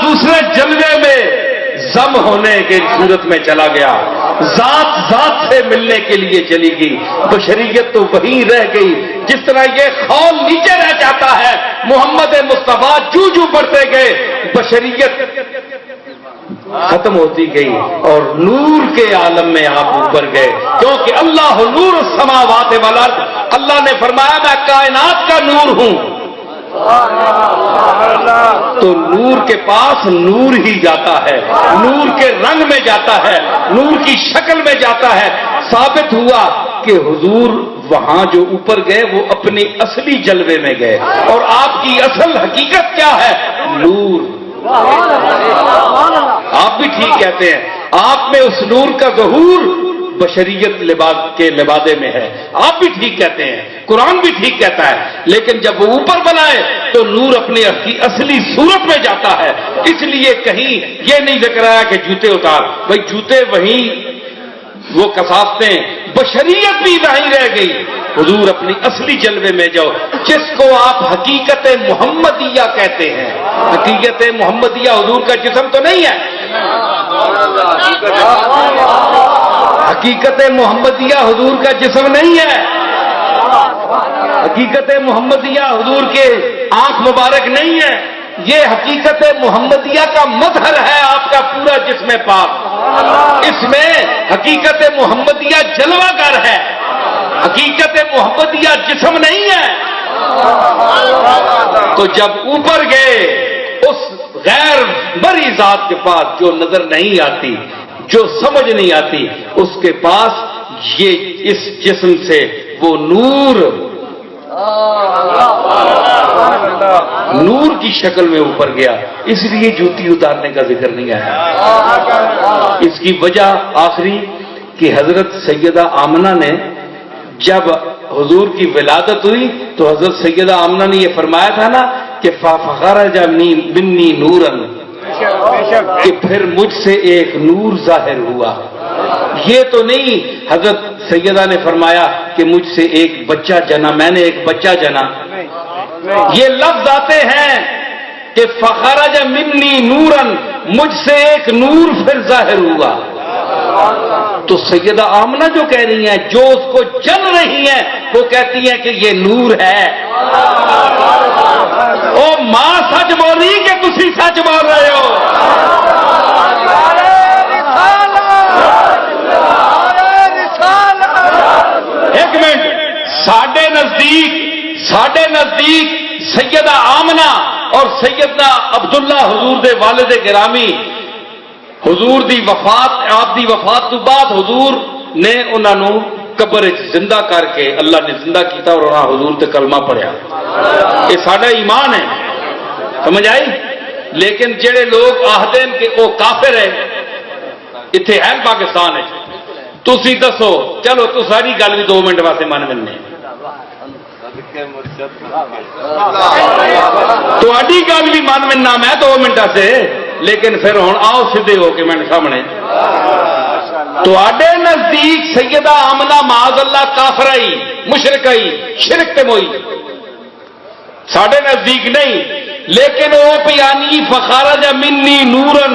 دوسرے جلوے میں ضم ہونے کی صورت میں چلا گیا، ذات ذات سے ملنے کے لیے چلی گئی، بشریت تو وہیں رہ گئی جس طرح یہ خول نیچے رہ جاتا ہے۔ محمد مصطفیٰ جو جو بڑھتے گئے بشریت ختم ہوتی گئی اور نور کے عالم میں آپ اوپر گئے، کیونکہ اللہ نور السماوات والارض، اللہ نے فرمایا میں کائنات کا نور ہوں، تو نور کے پاس نور ہی جاتا ہے، نور کے رنگ میں جاتا ہے، نور کی شکل میں جاتا ہے۔ ثابت ہوا کہ حضور وہاں جو اوپر گئے وہ اپنی اصلی جلوے میں گئے، اور آپ کی اصل حقیقت کیا ہے؟ نور۔ آپ بھی ٹھیک کہتے ہیں، آپ میں اس نور کا ظہور بشریت کے لبادے میں ہے، آپ بھی ٹھیک کہتے ہیں، قرآن بھی ٹھیک کہتا ہے، لیکن جب وہ اوپر بنائے تو نور اپنی اصلی صورت میں جاتا ہے۔ اس لیے کہیں یہ نہیں ذکر آیا کہ جوتے اتار، بھائی جوتے وہیں وہ کثافتیں، بشریت بھی وہیں رہ گئی، حضور اپنی اصلی جلوے میں جاؤ، جس کو آپ حقیقت محمدیہ کہتے ہیں۔ حقیقت محمدیہ حضور کا جسم تو نہیں ہے، حقیقت محمدیہ حضور کا جسم نہیں ہے، حقیقت محمدیہ حضور کے آنکھ مبارک نہیں ہے، یہ حقیقت محمدیہ کا مظہر ہے، آپ کا پورا جسم پاک، اس میں حقیقت محمدیہ جلوہ گر ہے، حقیقت محمدیہ جسم نہیں ہے۔ تو جب اوپر گئے اس غیر بری ذات کے پاس جو نظر نہیں آتی، جو سمجھ نہیں آتی، اس کے پاس یہ اس جسم سے وہ نور کی شکل میں اوپر گیا، اس لیے جوتی اتارنے کا ذکر نہیں آیا۔ اس کی وجہ آخری کہ حضرت سیدہ آمنہ نے جب حضور کی ولادت ہوئی تو حضرت سیدہ آمنہ نے یہ فرمایا تھا نا کہ فخرج منی نورا، کہ پھر مجھ سے ایک نور ظاہر ہوا۔ یہ تو نہیں حضرت سیدہ نے فرمایا کہ مجھ سے ایک بچہ جنا، میں نے ایک بچہ جنا، یہ لفظ آتے ہیں کہ فخرج منی نورا، مجھ سے ایک نور پھر ظاہر ہوا۔ تو سیدہ آمنہ جو کہہ رہی ہیں، جو اس کو جن رہی ہیں، وہ کہتی ہیں کہ یہ نور ہے۔ او ماں سچ بول رہی کہ تسی سچ بول رہے ہو؟ ایک منٹ، ساڈے نزدیک سیدہ آمنہ اور سیدنا عبداللہ حضور دے والد گرامی، حضور دی وفات، آپ دی وفات تو بعد حضور نے انہاں نو قبر زندہ کر کے اللہ نے زندہ کیتا اور انہاں حضور تے کلمہ پڑھیا۔ یہ ساڈا ایمان ہے، سمجھ آئی؟ لیکن جڑے لوگ آہدے کہ وہ کافر ہے، اتنے ہے پاکستان ہے، تسی دسو، چلو تو ساری گل بھی 2 منٹ واسطے من ملنے، تہاڈی گل بھی من ملنا میں 2 منٹ سے، لیکن پھر ہوں آؤ سیدھے ہو کے میں سامنے، تہاڈے نزدیک سیدہ آمنہ معاذ اللہ کافرائی، مشرکائی، شرک تے موئی، ساڈے نزدیک نہیں، لیکن وہ پیانی فخرج منی نورن،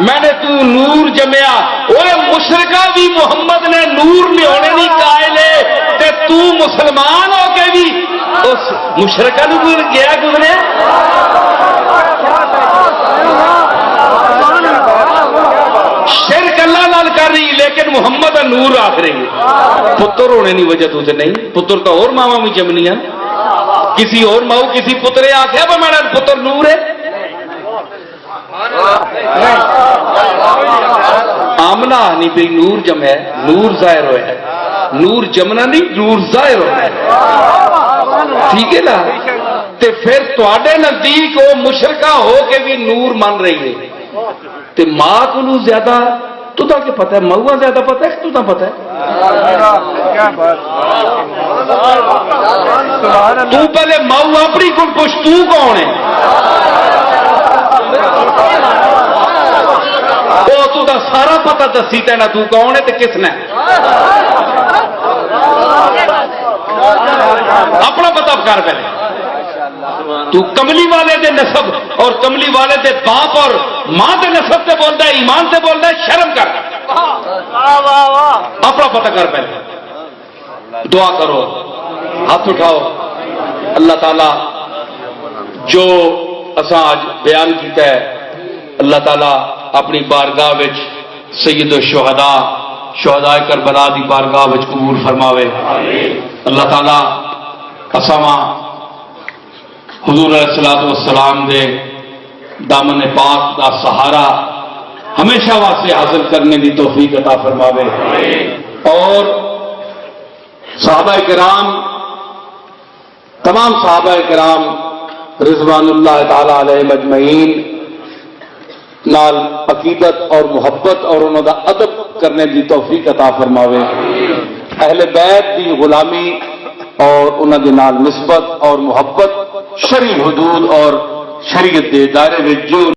میں نے تو نور جمیا، وہ مشرکہ بھی محمد نے نور نہیں ہونے نہیں قائلے، تے تو مسلمان ہو کے بھی اس مشرکہ نو گیا گزرے۔ شرک اللہ نال کر رہی لیکن محمد نور آخ رہی، پتر ہونے نہیں وجہ تو نہیں، پتر تو اور ماما بھی جمنی ہے، کسی اور ماؤ کسی پترے آخیا پر میرا پتر نور ہے۔ آمنہ نہیں بھی نور جمع ہے، نور ظاہر ہوا ہے، نور جمنا نہیں، نور ظاہر ہوا ہے، ٹھیک ہے نا؟ تے پھر تواڈے نزدیک وہ مشرکہ ہو کے بھی نور مان رہی ہے، تے ماں کو زیادہ تو کہ پتہ ہے، مؤا زیادہ پتہ ہے تو پتہ ہے؟ تو پہلے مؤ اپنی کو پوچھ، تو کون ہے؟ وہ تو دا سارا پتہ دسی تے نا تو کون ہے تے کس نے؟ اپنا پتہ کر پہلے، تو کملی والے دے نسب اور کملی والے دے باپ اور ماں دے نسب سے بولتا ہے، ایمان سے بولتا ہے، شرم کر، اپنا پتہ کر پہلے، دعا کرو، ہاتھ اٹھاؤ۔ اللہ تعالی جو اساں آج بیان کیتا ہے، اللہ تعالی اپنی بارگاہ وچ سید الشہداء شہداء کربلا دی بارگاہ وچ قبول فرماوے۔ اللہ تعالی اساں حضور علیہ الصلوۃ والسلام دے دامن پاک دا سہارا ہمیشہ واسطے حاصل کرنے دی توفیق عطا فرماوے، اور صحابہ کرام، تمام صحابہ کرام رضوان اللہ تعالی علیہم اجمعین نال عقیدت اور محبت اور انہوں دا ادب کرنے دی توفیق عطا فرماوے، اہل بیت دی غلامی اور انہوں دے نال نسبت اور محبت شرعی حدود اور شریعت دے دائرے وچ جو